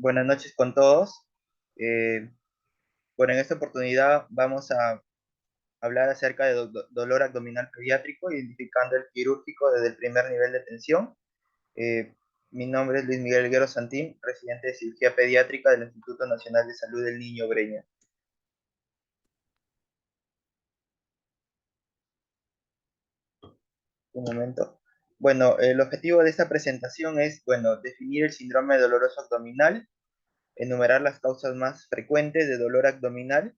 Buenas noches con todos. Eh, bueno, en esta oportunidad vamos a hablar acerca de dolor abdominal pediátrico, identificando el quirúrgico desde el primer nivel de atención. Eh, Mi nombre es Luis Miguel Guerrero Santín, residente de cirugía pediátrica del Instituto Nacional de Salud del Niño Breña. Un momento. Bueno, el objetivo de esta presentación es, bueno, definir el síndrome doloroso abdominal, enumerar las causas más frecuentes de dolor abdominal,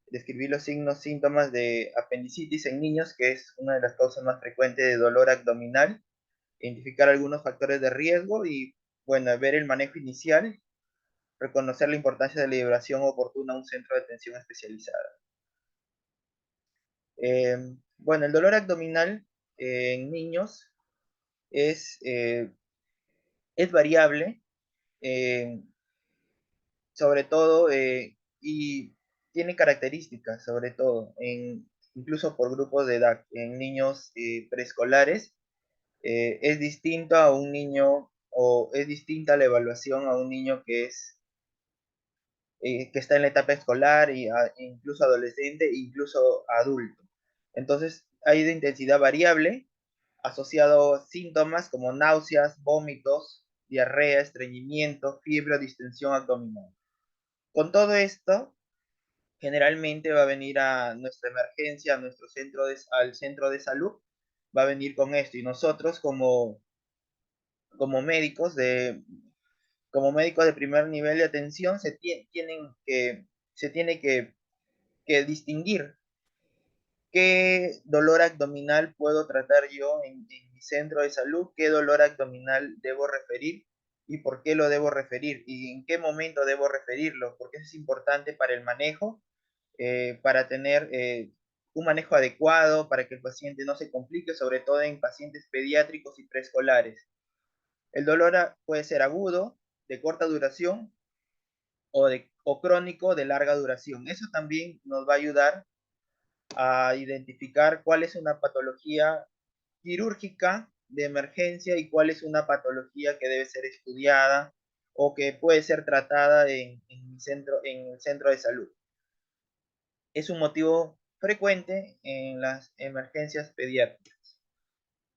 describir los signos, síntomas de apendicitis en niños, que es una de las causas más frecuentes de dolor abdominal, identificar algunos factores de riesgo y, bueno, ver el manejo inicial, reconocer la importancia de la liberación oportuna a un centro de atención especializada. Eh, bueno, el dolor abdominal en niños es, eh, es variable, eh, sobre todo, y tiene características, sobre todo, incluso por grupos de edad. En niños preescolares es distinto a un niño, o es distinta la evaluación a un niño que está en la etapa escolar, incluso adolescente, incluso adulto. Entonces, hay de intensidad variable, asociado a síntomas como náuseas, vómitos, diarrea, estreñimiento, fiebre o distensión abdominal. Con todo esto, generalmente va a venir a nuestra emergencia, a al centro de salud, va a venir con esto. Y nosotros como médicos como médicos de primer nivel de atención se tiene que distinguir qué dolor abdominal puedo tratar yo en mi centro de salud, qué dolor abdominal debo referir y por qué lo debo referir y en qué momento debo referirlo, porque eso es importante para el manejo, para tener un manejo adecuado, para que el paciente no se complique, sobre todo en pacientes pediátricos y preescolares. El dolor puede ser agudo, de corta duración o crónico de larga duración. Eso también nos va a ayudar a identificar cuál es una patología quirúrgica de emergencia y cuál es una patología que debe ser estudiada o que puede ser tratada en el centro de salud. Es un motivo frecuente en las emergencias pediátricas.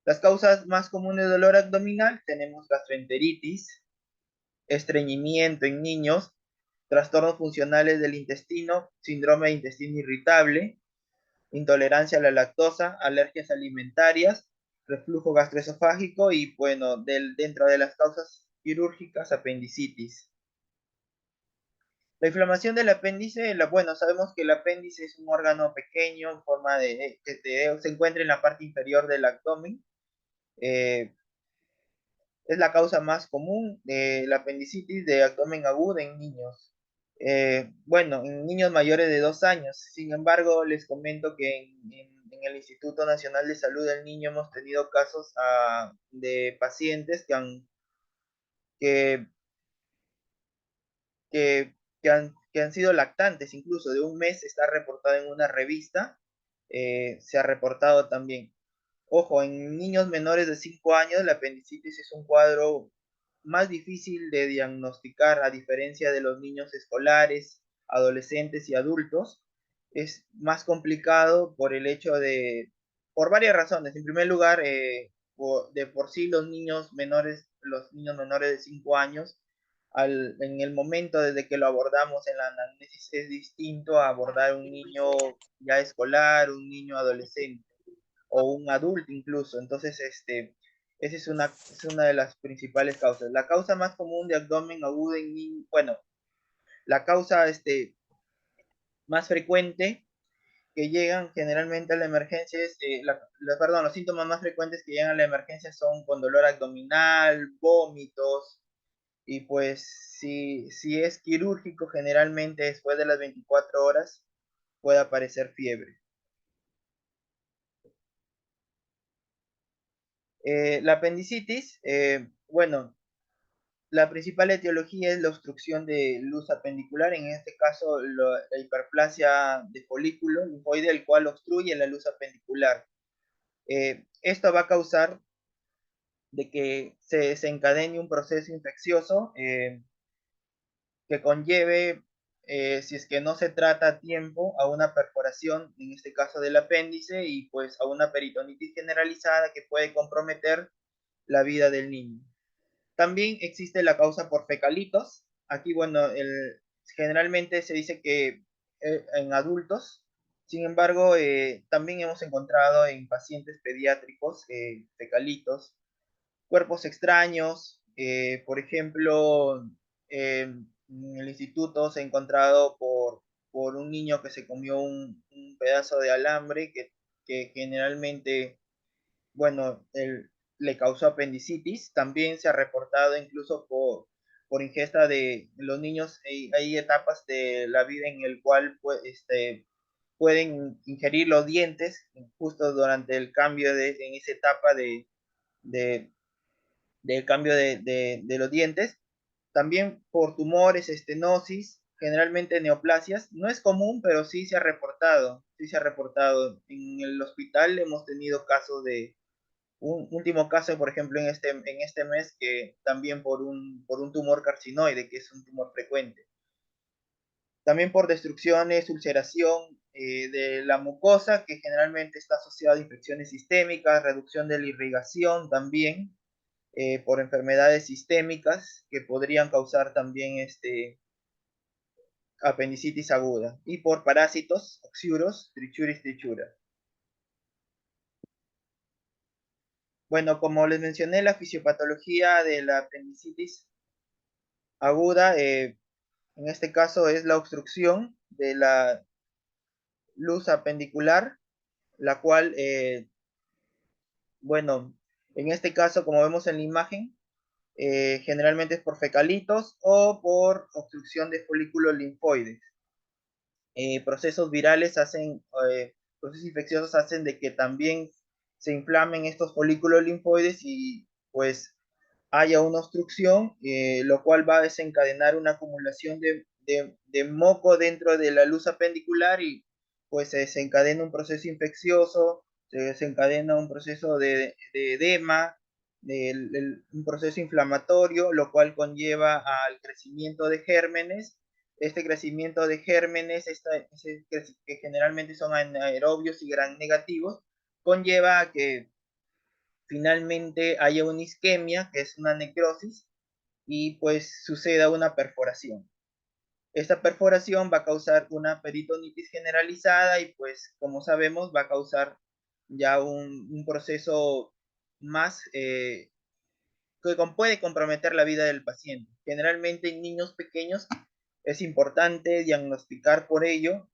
Las causas más comunes de dolor abdominal tenemos gastroenteritis, estreñimiento en niños, trastornos funcionales del intestino, síndrome de intestino irritable, intolerancia a la lactosa, alergias alimentarias, reflujo gastroesofágico y, bueno, dentro de las causas quirúrgicas, apendicitis. La inflamación del apéndice, bueno, sabemos que el apéndice es un órgano pequeño en forma que se encuentra en la parte inferior del abdomen. Eh, es la causa más común de la apendicitis de abdomen agudo en niños. Bueno, en niños mayores de 2 años. Sin embargo, les comento que en el Instituto Nacional de Salud del Niño hemos tenido casos de pacientes que, que han sido lactantes, incluso de un mes, está reportado en una revista, se ha reportado también. Ojo, en niños menores de 5 años la apendicitis es un cuadro más difícil de diagnosticar a diferencia de los niños escolares, adolescentes y adultos. Es más complicado por el hecho por varias razones. En primer lugar, de por sí los niños menores de 5 años, en el momento desde que lo abordamos en la anamnesis es distinto a abordar un niño ya escolar, un niño adolescente o un adulto incluso. Entonces, esa es una de las principales causas. La causa más común de abdomen agudo en niños, bueno, la causa más frecuente que llegan generalmente a la emergencia es, perdón, los síntomas más frecuentes que llegan a la emergencia son con dolor abdominal, vómitos, y pues si es quirúrgico, generalmente después de las 24 horas puede aparecer fiebre. La apendicitis, bueno, la principal etiología es la obstrucción de luz apendicular, en este caso la hiperplasia de folículo linfoide, el cual obstruye la luz apendicular. Esto va a causar de que se encadene un proceso infeccioso que conlleve, si es que no se trata a tiempo, a una perforación, en este caso del apéndice, y pues a una peritonitis generalizada que puede comprometer la vida del niño. También existe la causa por fecalitos. Aquí, bueno, generalmente se dice que en adultos, sin embargo, también hemos encontrado en pacientes pediátricos fecalitos, cuerpos extraños. Por ejemplo, en el instituto se ha encontrado por un niño que se comió un pedazo de alambre que generalmente, bueno, le causó apendicitis. También se ha reportado incluso por ingesta de los niños. Hay etapas de la vida en el cual pues, pueden ingerir los dientes justo durante el cambio en esa etapa de, del cambio de los dientes. También por tumores, estenosis, generalmente neoplasias. No es común, pero sí se ha reportado. Sí se ha reportado. En el hospital hemos tenido casos de, un último caso, por ejemplo, en este mes, que también por un tumor carcinoide, que es un tumor frecuente. También por destrucciones, ulceración de la mucosa, que generalmente está asociada a infecciones sistémicas, reducción de la irrigación también, por enfermedades sistémicas que podrían causar también apendicitis aguda, y por parásitos, oxiuros, trichuris, trichura. Bueno, como les mencioné, la fisiopatología de la apendicitis aguda, en este caso es la obstrucción de la luz apendicular, la cual, bueno, en este caso, como vemos en la imagen, generalmente es por fecalitos o por obstrucción de folículos linfoides. Procesos virales procesos infecciosos hacen de que también se inflamen estos folículos linfoides y pues haya una obstrucción, lo cual va a desencadenar una acumulación de moco dentro de la luz apendicular y pues se desencadena un proceso infeccioso, se desencadena un proceso de edema, un proceso inflamatorio, lo cual conlleva al crecimiento de gérmenes. Este crecimiento de gérmenes, que generalmente son anaerobios y gran negativos, conlleva a que finalmente haya una isquemia, que es una necrosis, y pues suceda una perforación. Esta perforación va a causar una peritonitis generalizada y pues como sabemos va a causar ya un proceso más que puede comprometer la vida del paciente. Generalmente en niños pequeños es importante diagnosticar por ello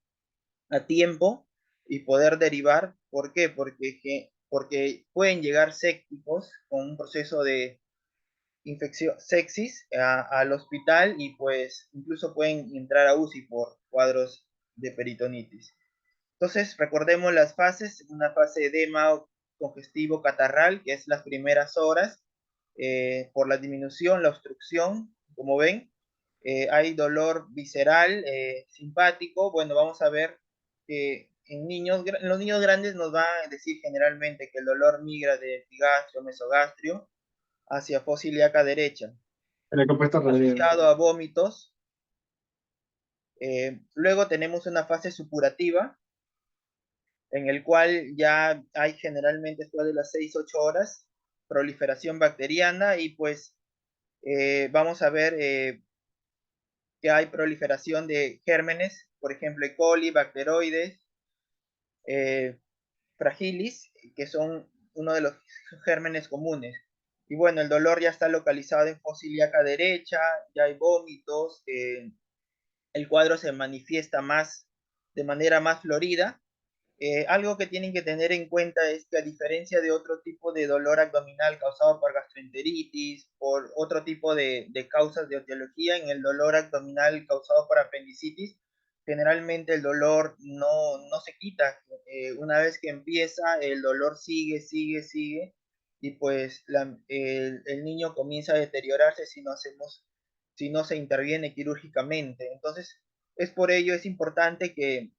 a tiempo y poder derivar. ¿Por qué? Porque pueden llegar sépticos con un proceso de infección sepsis al hospital y pues incluso pueden entrar a UCI por cuadros de peritonitis. Entonces, recordemos las fases: una fase edema congestivo catarral, que es las primeras horas, por la disminución, la obstrucción, como ven. Hay dolor visceral, simpático. Bueno, vamos a ver que en los niños grandes nos va a decir generalmente que el dolor migra de epigastrio, mesogastrio, hacia fosa ilíaca derecha, El compuesto Rodríguez. asociado a vómitos. Luego tenemos una fase supurativa, en el cual ya hay generalmente después de las 6-8 horas proliferación bacteriana y pues vamos a ver que hay proliferación de gérmenes, por ejemplo, E. coli, bacteroides, eh, fragilis, que son uno de los gérmenes comunes. Y bueno, el dolor ya está localizado en fosa ilíaca derecha, ya hay vómitos, el cuadro se manifiesta más de manera más florida. Algo que tienen que tener en cuenta es que a diferencia de otro tipo de dolor abdominal causado por gastroenteritis, por otro tipo de causas de etiología, en el dolor abdominal causado por apendicitis, generalmente el dolor no se quita. Una vez que empieza, el dolor sigue, sigue, sigue, y pues el niño comienza a deteriorarse si no se interviene quirúrgicamente. Entonces, es por ello es importante que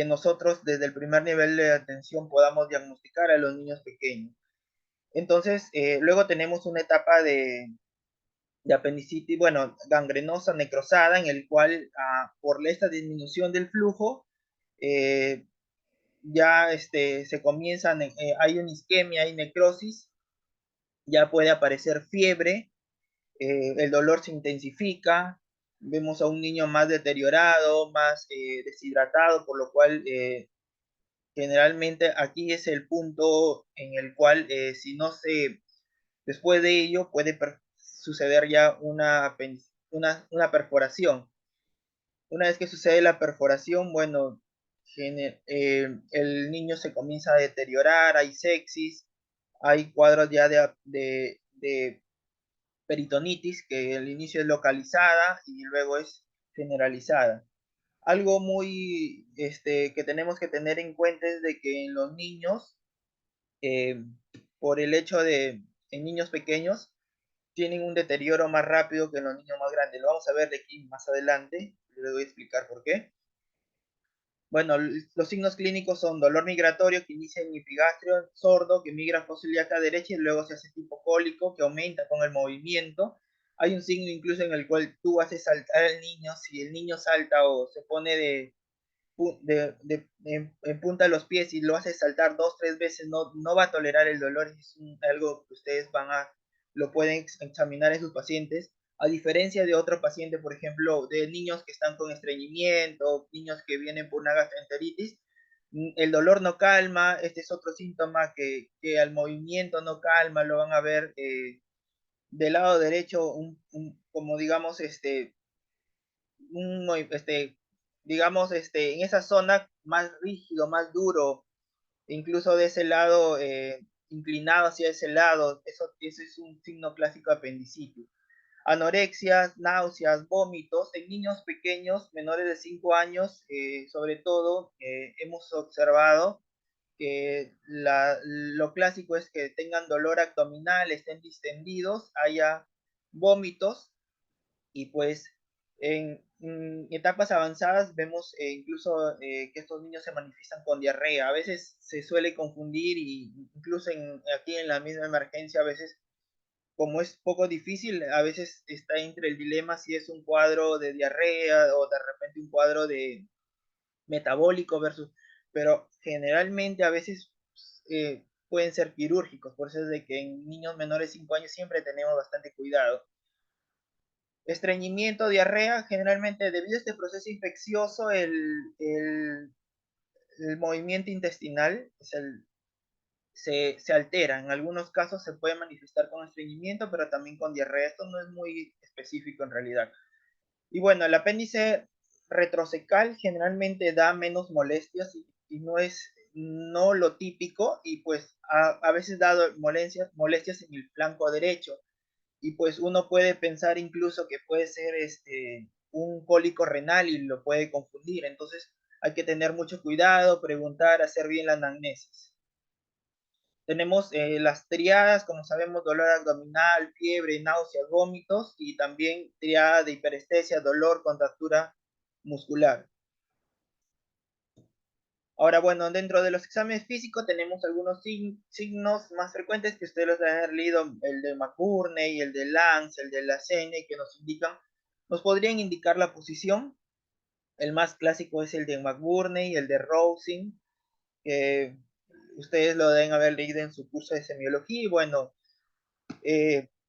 nosotros desde el primer nivel de atención podamos diagnosticar a los niños pequeños. Entonces, luego tenemos una etapa de apendicitis, bueno, gangrenosa, necrosada, en el cual por esta disminución del flujo, ya se comienza, hay una isquemia, hay necrosis, ya puede aparecer fiebre, el dolor se intensifica, vemos a un niño más deteriorado, más deshidratado, por lo cual generalmente aquí es el punto en el cual si no se, después de ello puede suceder ya una perforación. Una vez que sucede la perforación, bueno, el niño se comienza a deteriorar, hay sepsis, hay cuadros ya de peritonitis, que al inicio es localizada y luego es generalizada. Algo muy que tenemos que tener en cuenta es de que en los niños, eh, por el hecho de, en niños pequeños, tienen un deterioro más rápido que en los niños más grandes. Lo vamos a ver de aquí más adelante, les voy a explicar por qué. Bueno, los signos clínicos son dolor migratorio que inicia en epigastrio, sordo que migra fosa ilíaca derecha y luego se hace tipo cólico que aumenta con el movimiento. Hay un signo incluso en el cual tú haces saltar al niño, si el niño salta o se pone en punta de los pies y lo hace saltar 2, 3 veces, no va a tolerar el dolor, es algo que ustedes lo pueden examinar en sus pacientes, a diferencia de otro paciente, por ejemplo, de niños que están con estreñimiento, niños que vienen por una gastroenteritis, el dolor no calma, este es otro síntoma que al movimiento no calma, lo van a ver del lado derecho, como digamos, digamos, en esa zona más rígido, más duro, incluso de ese lado, inclinado hacia ese lado, eso es un signo clásico de apendicitis. Anorexia, náuseas, vómitos, en niños pequeños, menores de 5 años, sobre todo, hemos observado que lo clásico es que tengan dolor abdominal, estén distendidos, haya vómitos, y pues en etapas avanzadas vemos incluso que estos niños se manifiestan con diarrea. A veces se suele confundir y incluso aquí en la misma emergencia a veces, como es poco difícil, a veces está entre el dilema si es un cuadro de diarrea o de repente un cuadro de metabólico versus, pero generalmente a veces pueden ser quirúrgicos, por eso es de que en niños menores de 5 años siempre tenemos bastante cuidado. Estreñimiento, diarrea, generalmente debido a este proceso infeccioso, el movimiento intestinal se altera. En algunos casos se puede manifestar con estreñimiento, pero también con diarrea. Esto no es muy específico en realidad. Y bueno, el apéndice retrocecal generalmente da menos molestias y no lo típico, y pues a veces da molestias en el flanco derecho, y pues uno puede pensar incluso que puede ser un cólico renal y lo puede confundir. Entonces hay que tener mucho cuidado, preguntar, hacer bien la anamnesis. Tenemos las triadas, como sabemos, dolor abdominal, fiebre, náuseas, vómitos, y también triada de hiperestesia, dolor, contractura muscular. Ahora, bueno, dentro de los exámenes físicos tenemos algunos signos más frecuentes que ustedes los deben haber leído, el de McBurney, el de Lanz, el de la CN, que nos podrían indicar la posición. El más clásico es el de McBurney, el de Rousing, que ustedes lo deben haber leído en su curso de semiología. Y bueno,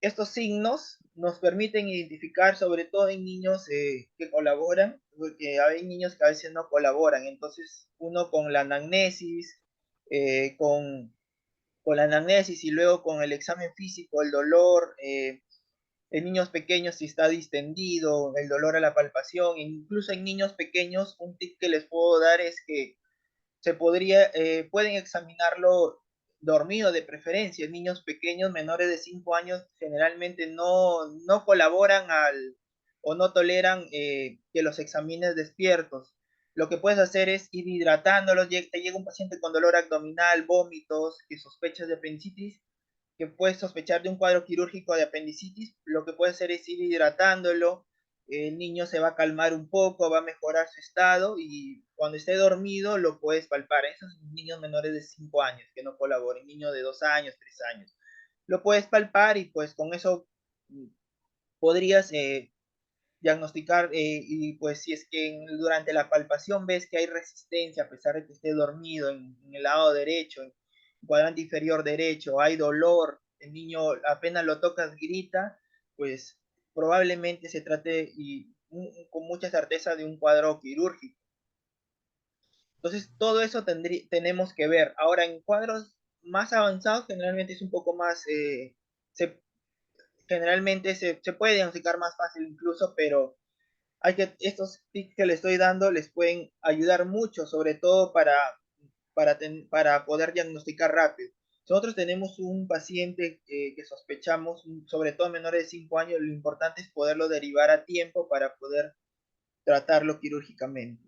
estos signos nos permiten identificar, sobre todo en niños que colaboran, porque hay niños que a veces no colaboran. Entonces, uno con la anamnesis, eh, con, con la anamnesis y luego con el examen físico, el dolor, en niños pequeños si está distendido, el dolor a la palpación, incluso en niños pequeños, un tip que les puedo dar es que pueden examinarlo dormido de preferencia. Niños pequeños menores de 5 años generalmente no colaboran o no toleran que los examines despiertos. Lo que puedes hacer es ir hidratándolos. Te llega un paciente con dolor abdominal, vómitos, que sospechas de apendicitis, que puedes sospechar de un cuadro quirúrgico de apendicitis. Lo que puedes hacer es ir hidratándolo, el niño se va a calmar un poco, va a mejorar su estado, y cuando esté dormido lo puedes palpar. Esos niños menores de 5 años que no colaboren, niños de 2 años, 3 años, lo puedes palpar y pues con eso podrías diagnosticar y pues si es que durante la palpación ves que hay resistencia a pesar de que esté dormido en el lado derecho, en el cuadrante inferior derecho, hay dolor, el niño apenas lo tocas grita, pues probablemente se trate y con mucha certeza de un cuadro quirúrgico. Entonces todo eso tenemos que ver. Ahora en cuadros más avanzados generalmente es un poco más, se, generalmente se puede diagnosticar más fácil incluso, pero estos tips que le estoy dando les pueden ayudar mucho, sobre todo para poder diagnosticar rápido. Nosotros tenemos un paciente que sospechamos, sobre todo menores de 5 años, lo importante es poderlo derivar a tiempo para poder tratarlo quirúrgicamente.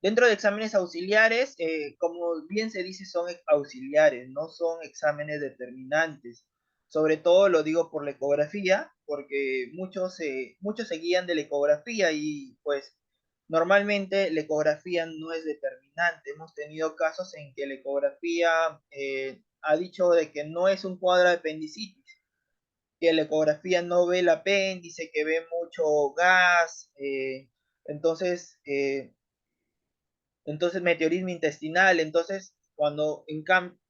Dentro de exámenes auxiliares, como bien se dice, son auxiliares, no son exámenes determinantes. Sobre todo lo digo por la ecografía, porque muchos se guían de la ecografía y pues normalmente la ecografía no es determinante. Hemos tenido casos en que la ecografía ha dicho de que no es un cuadro de apendicitis, que la ecografía no ve el apéndice, que ve mucho gas, entonces meteorismo intestinal, entonces cuando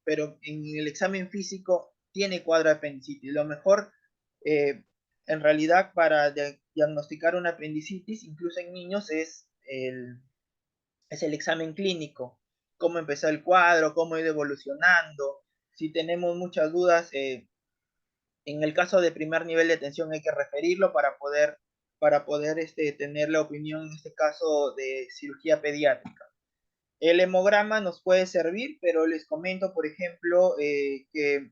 pero en el examen físico tiene cuadro de apendicitis. Lo mejor, en realidad, para diagnosticar una apendicitis, incluso en niños, es el examen clínico, cómo empezó el cuadro, cómo ha ido evolucionando. Si tenemos muchas dudas, en el caso de primer nivel de tensión hay que referirlo para poder tener la opinión, en este caso, de cirugía pediátrica. El hemograma nos puede servir, pero les comento, por ejemplo, que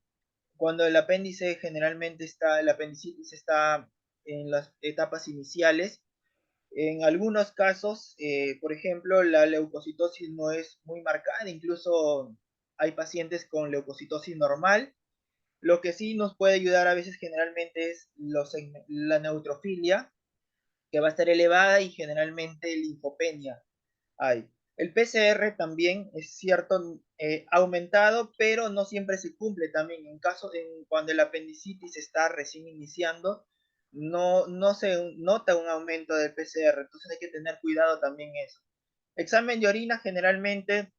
cuando el apéndice generalmente el apendicitis está en las etapas iniciales, en algunos casos, por ejemplo, la leucocitosis no es muy marcada, incluso hay pacientes con leucocitosis normal. Lo que sí nos puede ayudar a veces generalmente es la neutrofilia, que va a estar elevada, y generalmente linfopenia hay. El PCR también es cierto, aumentado, pero no siempre se cumple también. Cuando el apendicitis está recién iniciando, no se nota un aumento del PCR, entonces hay que tener cuidado también eso. Examen de orina, generalmente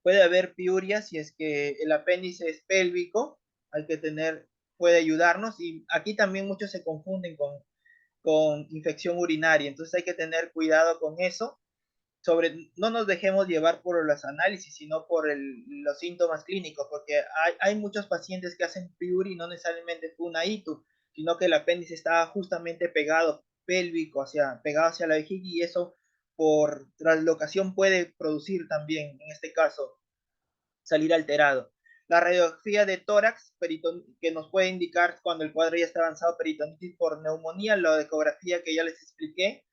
puede haber piuria si es que el apéndice es pélvico, puede ayudarnos, y aquí también muchos se confunden con infección urinaria, entonces hay que tener cuidado con eso. No nos dejemos llevar por los análisis, sino por los síntomas clínicos, porque hay muchos pacientes que hacen PIURI y no necesariamente fue una ITU, sino que el apéndice estaba justamente pegado hacia la vejiga, y eso por traslocación puede producir también, en este caso, salir alterado. La radiografía de tórax, que nos puede indicar cuando el cuadro ya está avanzado, peritonitis por neumonía, la ecografía que ya les expliqué.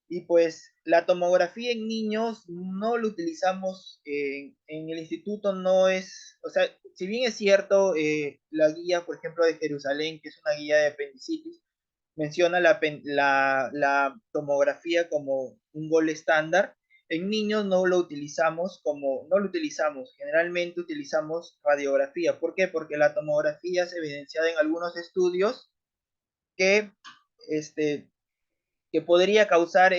Y pues la tomografía en niños no lo utilizamos en el instituto, no es, o sea, si bien es cierto, la guía, por ejemplo, de Jerusalén, que es una guía de apendicitis, menciona la tomografía como un gol estándar, en niños no lo utilizamos, generalmente utilizamos radiografía. ¿Por qué? Porque la tomografía se evidenciada en algunos estudios que este, que podría causar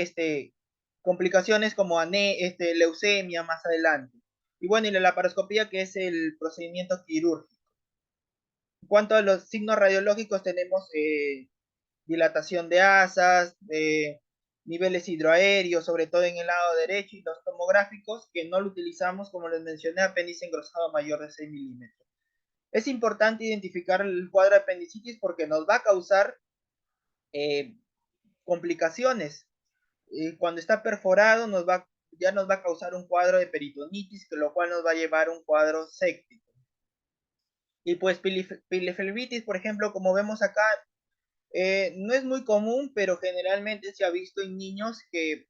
complicaciones como leucemia más adelante. Y bueno, y la laparoscopía, que es el procedimiento quirúrgico. En cuanto a los signos radiológicos, tenemos dilatación de asas, niveles hidroaéreos, sobre todo en el lado derecho, y los tomográficos, que no lo utilizamos, como les mencioné, apéndice engrosado mayor de 6 milímetros. Es importante identificar el cuadro de apendicitis porque nos va a causar complicaciones. Cuando está perforado ya nos va a causar un cuadro de peritonitis, lo cual nos va a llevar a un cuadro séptico. Y pues pileflebitis, por ejemplo, como vemos acá, no es muy común, pero generalmente se ha visto en niños que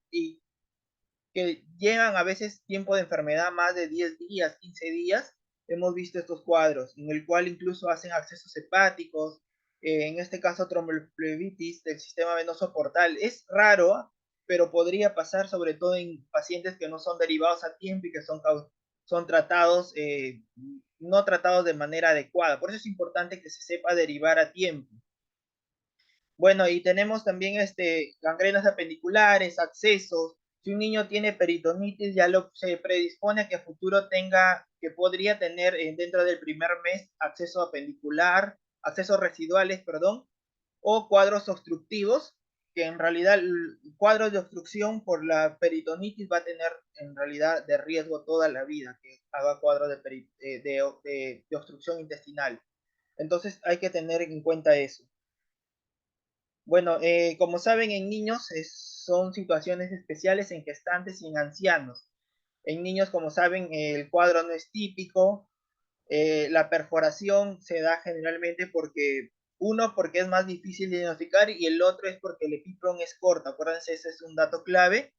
llevan a veces tiempo de enfermedad más de 10 días, 15 días. Hemos visto estos cuadros, en el cual incluso hacen accesos hepáticos, en este caso tromboflebitis del sistema venoso portal. Es raro, pero podría pasar sobre todo en pacientes que no son derivados a tiempo y que son tratados, no tratados de manera adecuada. Por eso es importante que se sepa derivar a tiempo. Bueno, y tenemos también gangrenas apendiculares, accesos. Si un niño tiene peritonitis, se predispone a que a futuro que podría tener dentro del primer mes acceso apendicular, accesos residuales, perdón, o cuadros obstructivos, que en realidad el cuadro de obstrucción por la peritonitis va a tener en realidad de riesgo toda la vida, que haga cuadro de obstrucción intestinal. Entonces hay que tener en cuenta eso. Bueno, como saben, en niños son situaciones especiales en gestantes y en ancianos. En niños, como saben, el cuadro no es típico. La perforación se da generalmente porque es más difícil de diagnosticar y el otro es porque el epipron es corto. Acuérdense, ese es un dato clave.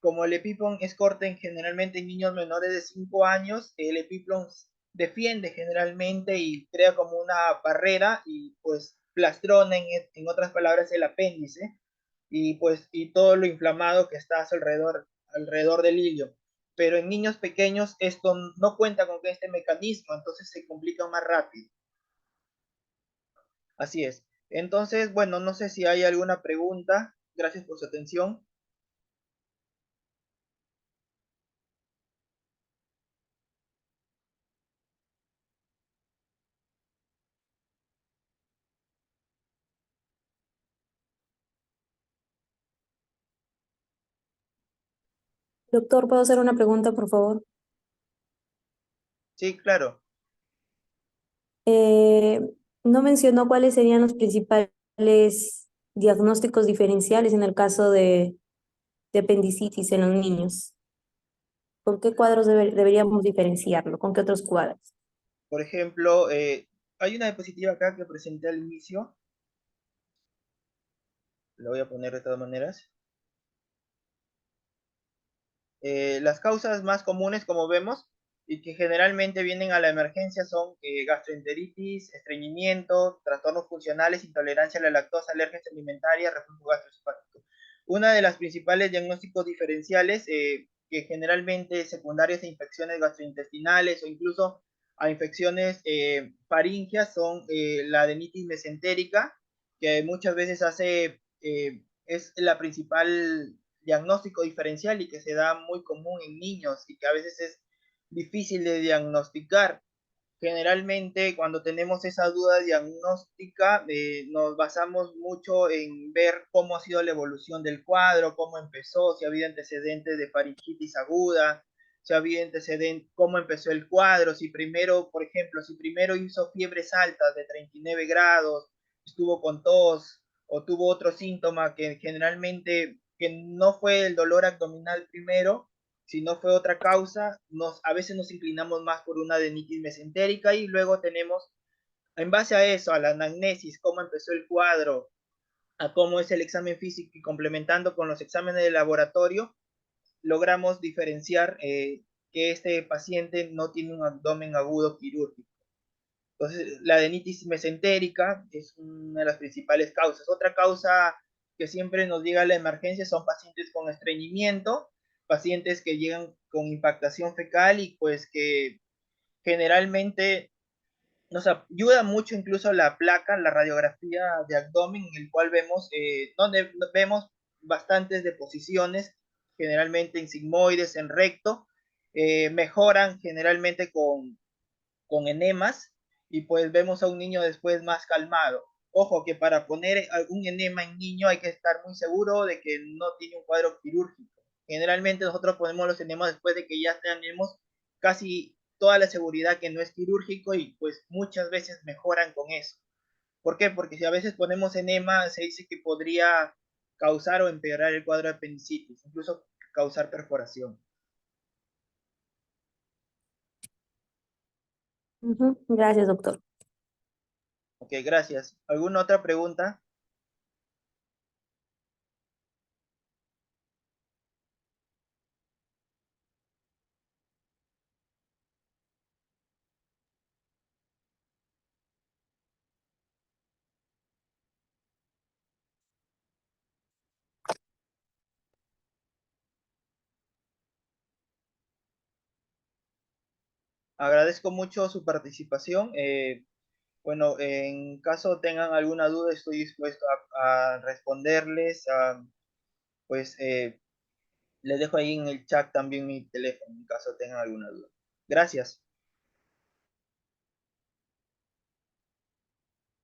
Como el epipron es corto generalmente en niños menores de 5 años, el epipron defiende generalmente y crea como una barrera y pues plastrona en otras palabras el apéndice y todo lo inflamado que está a su alrededor del hilio. Pero en niños pequeños esto no cuenta con este mecanismo, entonces se complica más rápido. Así es. Entonces, bueno, no sé si hay alguna pregunta. Gracias por su atención. Doctor, ¿puedo hacer una pregunta, por favor? Sí, claro. Eh, no mencionó cuáles serían los principales diagnósticos diferenciales en el caso de apendicitis en los niños. ¿Con qué cuadros deberíamos diferenciarlo? ¿Con qué otros cuadros? Por ejemplo, hay una diapositiva acá que presenté al inicio. La voy a poner de todas maneras. Las causas más comunes, como vemos, y que generalmente vienen a la emergencia son gastroenteritis, estreñimiento, trastornos funcionales, intolerancia a la lactosa, alergias alimentarias, reflujo gastroesofágico. Una de las principales diagnósticos diferenciales, que generalmente secundarios a infecciones gastrointestinales o incluso a infecciones faringias, son la adenitis mesentérica, que muchas veces es la principal diagnóstico diferencial y que se da muy común en niños y que a veces es difícil de diagnosticar. Generalmente cuando tenemos esa duda diagnóstica nos basamos mucho en ver cómo ha sido la evolución del cuadro, cómo empezó, si ha habido antecedentes de faringitis aguda, si ha habido antecedentes, cómo empezó el cuadro, si primero, por ejemplo, si primero hizo fiebres altas de 39 grados, estuvo con tos o tuvo otro síntoma que generalmente que no fue el dolor abdominal primero, si no fue otra causa, a veces nos inclinamos más por una adenitis mesentérica y luego tenemos, en base a eso, a la anamnesis, cómo empezó el cuadro, a cómo es el examen físico y complementando con los exámenes de laboratorio, logramos diferenciar que este paciente no tiene un abdomen agudo quirúrgico. Entonces, la adenitis mesentérica es una de las principales causas. Otra causa que siempre nos llega a la emergencia son pacientes con estreñimiento, pacientes que llegan con impactación fecal y pues que generalmente nos ayuda mucho incluso la placa, la radiografía de abdomen, en el cual donde vemos bastantes deposiciones, generalmente en sigmoides, en recto, mejoran generalmente con enemas y pues vemos a un niño después más calmado. Ojo que para poner algún enema en niño hay que estar muy seguro de que no tiene un cuadro quirúrgico. Generalmente nosotros ponemos los enemas después de que ya tenemos casi toda la seguridad que no es quirúrgico y pues muchas veces mejoran con eso. ¿Por qué? Porque si a veces ponemos enema se dice que podría causar o empeorar el cuadro de apendicitis, incluso causar perforación. Gracias, doctor. Ok, gracias. ¿Alguna otra pregunta? Agradezco mucho su participación. Bueno, en caso tengan alguna duda, estoy dispuesto a responderles. Pues les dejo ahí en el chat también mi teléfono en caso tengan alguna duda. Gracias.